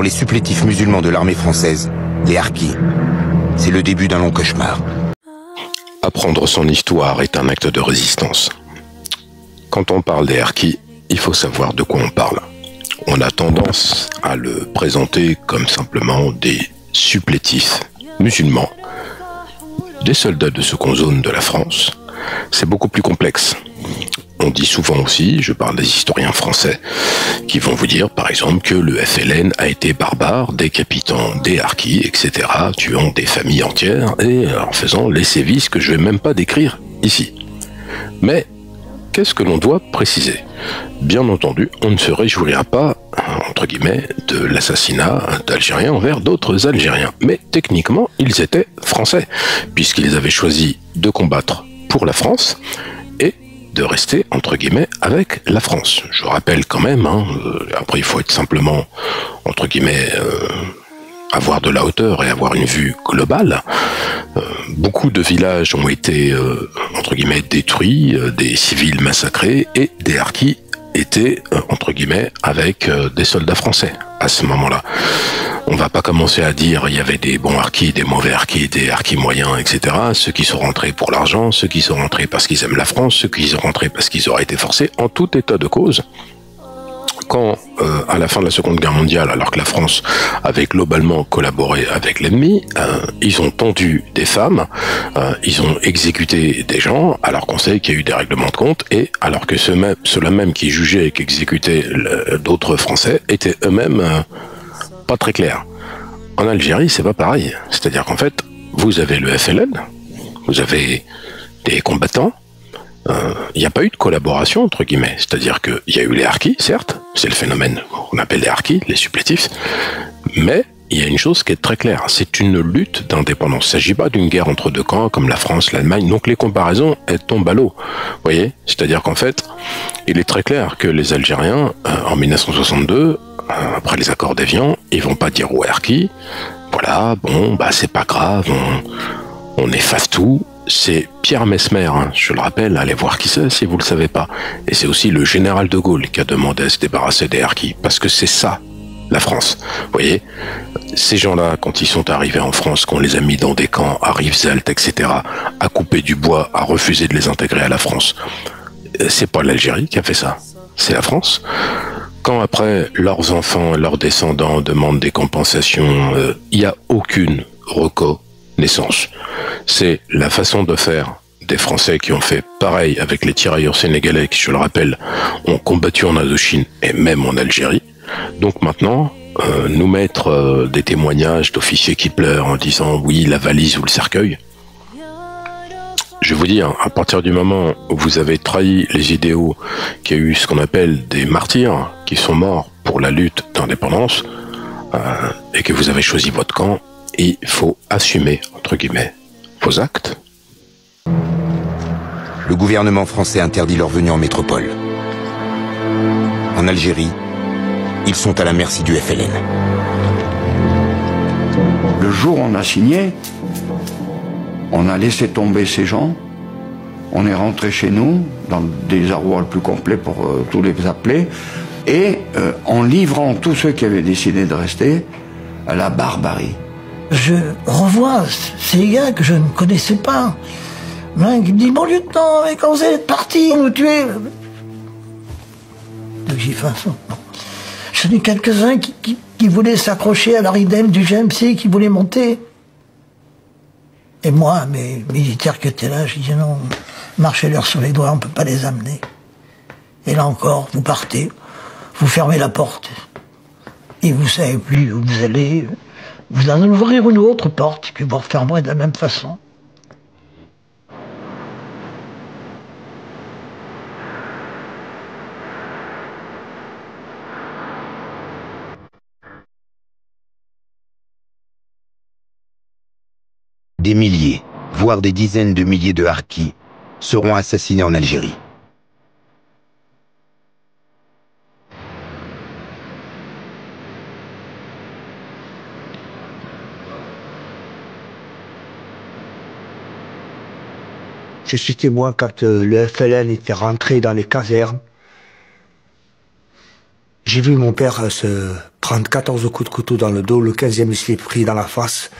Pour les supplétifs musulmans de l'armée française, les harkis, c'est le début d'un long cauchemar. Apprendre son histoire est un acte de résistance. Quand on parle des harkis, il faut savoir de quoi on parle. On a tendance à le présenter comme simplement des supplétifs musulmans, des soldats de seconde zone de la France. C'est beaucoup plus complexe. On dit souvent aussi, je parle des historiens français, qui vont vous dire par exemple que le FLN a été barbare, décapitant des harkis, etc., tuant des familles entières et en faisant les sévices que je ne vais même pas décrire ici. Mais qu'est-ce que l'on doit préciser? Bien entendu, on ne se réjouira pas, entre guillemets, de l'assassinat d'Algériens envers d'autres Algériens. Mais techniquement, ils étaient français, puisqu'ils avaient choisi de combattre pour la France et de rester, entre guillemets, avec la France. Je rappelle quand même, après il faut être simplement, entre guillemets, avoir de la hauteur et avoir une vue globale. Beaucoup de villages ont été, entre guillemets, détruits, des civils massacrés, et des harkis étaient, entre guillemets, avec des soldats français à ce moment-là. On va pas commencer à dire il y avait des bons harkis, des mauvais harkis, des harkis moyens, etc. Ceux qui sont rentrés pour l'argent, ceux qui sont rentrés parce qu'ils aiment la France, ceux qui sont rentrés parce qu'ils auraient été forcés, en tout état de cause. Quand, à la fin de la Seconde Guerre mondiale, alors que la France avait globalement collaboré avec l'ennemi, ils ont tendu des femmes, ils ont exécuté des gens, alors qu'on sait qu'il y a eu des règlements de compte, et alors que ceux-là même qui jugeaient et qui exécutaient d'autres Français étaient eux-mêmes pas très clairs. En Algérie, c'est pas pareil. C'est-à-dire qu'en fait, vous avez le FLN, vous avez des combattants, il n'y a pas eu de collaboration, entre guillemets. C'est-à-dire qu'il y a eu les harkis, certes, c'est le phénomène qu'on appelle les harkis, les supplétifs, mais il y a une chose qui est très claire, c'est une lutte d'indépendance. Il ne s'agit pas d'une guerre entre deux camps, comme la France, l'Allemagne, donc les comparaisons, elles tombent à l'eau. Vous voyez? C'est-à-dire qu'en fait, il est très clair que les Algériens, en 1962, après les accords d'Évian, ils vont pas dire aux harkis, voilà, bon, bah c'est pas grave, on efface tout. C'est Pierre Messmer, je le rappelle, allez voir qui c'est si vous le savez pas. Et c'est aussi le général de Gaulle qui a demandé à se débarrasser des harkis, parce que c'est ça, la France. Vous voyez, ces gens-là, quand ils sont arrivés en France, qu'on les a mis dans des camps à Rivesaltes, etc., à couper du bois, à refuser de les intégrer à la France, c'est pas l'Algérie qui a fait ça, c'est la France. Quand après, leurs enfants, leurs descendants demandent des compensations, il n'y a aucune reconnaissance. C'est la façon de faire des Français qui ont fait pareil avec les tirailleurs sénégalais qui, je le rappelle, ont combattu en Indochine et même en Algérie. Donc maintenant, nous mettre des témoignages d'officiers qui pleurent en disant « oui, la valise ou le cercueil », je vais vous dire, à partir du moment où vous avez trahi les idéaux, qu'il y a eu ce qu'on appelle des martyrs qui sont morts pour la lutte d'indépendance, et que vous avez choisi votre camp, il faut assumer, entre guillemets, vos actes. Le gouvernement français interdit leur venue en métropole. En Algérie, ils sont à la merci du FLN. Le jour où on a signé, on a laissé tomber ces gens, on est rentré chez nous, dans le désarroi le plus complet pour tous les appeler, et en livrant tous ceux qui avaient décidé de rester à la barbarie. Je revois ces gars que je ne connaissais pas. L'un qui me dit « Mon lieutenant, mais quand vous êtes parti, on nous tuait !» Donc j'ai fait ça. J'en ai quelques-uns qui voulaient s'accrocher à la ridem du GMC, qui voulaient monter. Et moi, mes militaires qui étaient là, je disais non, marchez-leur sur les doigts, on ne peut pas les amener. Et là encore, vous partez, vous fermez la porte, et vous ne savez plus où vous allez. Vous allez ouvrir une autre porte, puis vous refermerez de la même façon. Des milliers, voire des dizaines de milliers de harkis seront assassinés en Algérie. Je suis témoin quand le FLN était rentré dans les casernes. J'ai vu mon père se prendre 14 coups de couteau dans le dos, le 15e il se fait pris dans la face,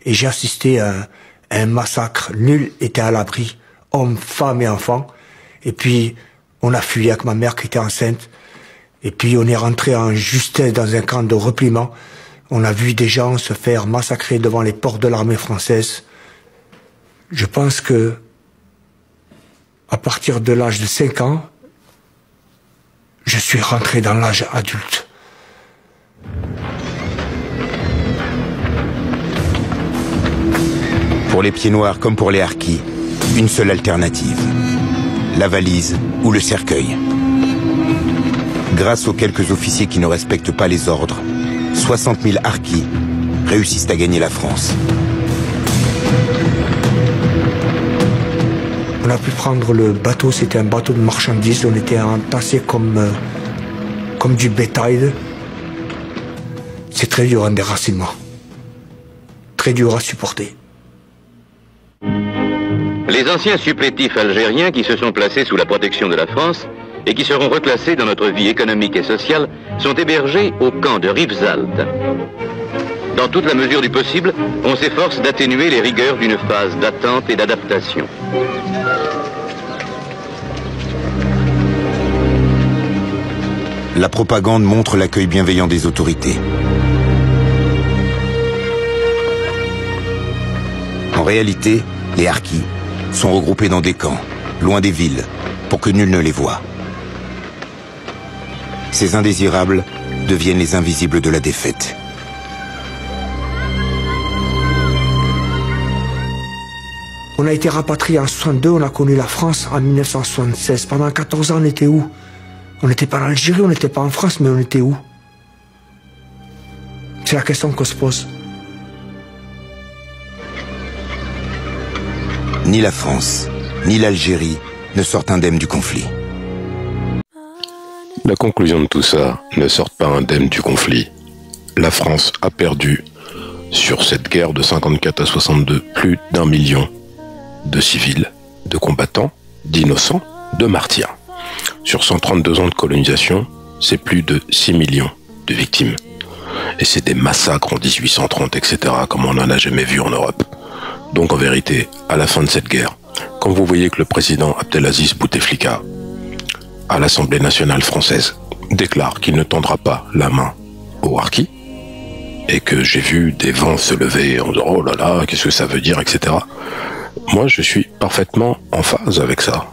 et j'ai assisté à un massacre. Nul était à l'abri, hommes, femmes et enfants. Et puis, on a fui avec ma mère qui était enceinte. Et puis, on est rentré en justesse dans un camp de repliement. On a vu des gens se faire massacrer devant les portes de l'armée française. Je pense que, à partir de l'âge de 5 ans, je suis rentré dans l'âge adulte. Pour les pieds noirs comme pour les harkis, une seule alternative. La valise ou le cercueil. Grâce aux quelques officiers qui ne respectent pas les ordres, 60 000 harkis réussissent à gagner la France. On a pu prendre le bateau, c'était un bateau de marchandises, on était entassés comme du bétail. C'est très dur un déracinement. Très dur à supporter. Les anciens supplétifs algériens qui se sont placés sous la protection de la France et qui seront reclassés dans notre vie économique et sociale sont hébergés au camp de Rivesaltes. Dans toute la mesure du possible, on s'efforce d'atténuer les rigueurs d'une phase d'attente et d'adaptation. La propagande montre l'accueil bienveillant des autorités. En réalité, les harkis sont regroupés dans des camps, loin des villes, pour que nul ne les voie. Ces indésirables deviennent les invisibles de la défaite. On a été rapatriés en 62, on a connu la France en 1976. Pendant 14 ans, on était où? On n'était pas en Algérie, on n'était pas en France, mais on était où? C'est la question qu'on se pose. Ni la France, ni l'Algérie ne sortent indemnes du conflit. La conclusion de tout ça ne sort pas indemne du conflit. La France a perdu, sur cette guerre de 54 à 62, plus d'1 million de civils, de combattants, d'innocents, de martyrs. Sur 132 ans de colonisation, c'est plus de 6 millions de victimes. Et c'est des massacres en 1830, etc., comme on n'en a jamais vu en Europe. Donc en vérité, à la fin de cette guerre, quand vous voyez que le président Abdelaziz Bouteflika, à l'Assemblée nationale française, déclare qu'il ne tendra pas la main aux harkis, et que j'ai vu des vents se lever en disant « Oh là là, qu'est-ce que ça veut dire, etc. » Moi, je suis parfaitement en phase avec ça.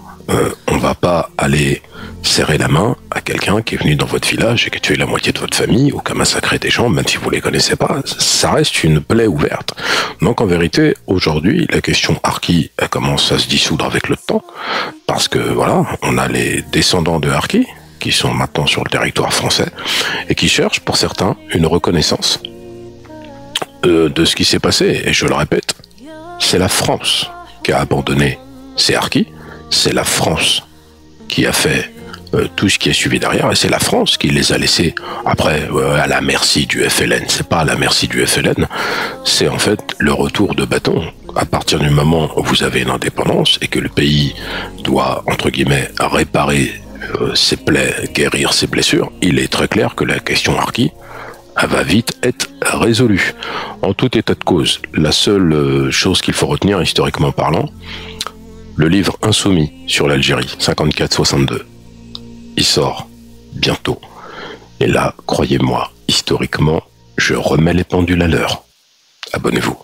On va pas aller serrer la main à quelqu'un qui est venu dans votre village et qui a tué la moitié de votre famille ou qui a massacré des gens, même si vous les connaissez pas. Ça reste une plaie ouverte. Donc en vérité, aujourd'hui, la question harki, elle commence à se dissoudre avec le temps, parce que voilà, on a les descendants de harkis qui sont maintenant sur le territoire français et qui cherchent, pour certains, une reconnaissance de ce qui s'est passé. Et je le répète, c'est la France qui a abandonné ces harkis. C'est la France qui a fait tout ce qui est suivi derrière, et c'est la France qui les a laissés après à la merci du FLN. C'est pas à la merci du FLN, c'est en fait le retour de bâton. À partir du moment où vous avez une indépendance et que le pays doit, entre guillemets, réparer ses plaies, guérir ses blessures, il est très clair que la question harki, elle va vite être résolue. En tout état de cause, la seule chose qu'il faut retenir, historiquement parlant, le livre Insoumis sur l'Algérie, 54-62, il sort bientôt. Et là, croyez-moi, historiquement, je remets les pendules à l'heure. Abonnez-vous.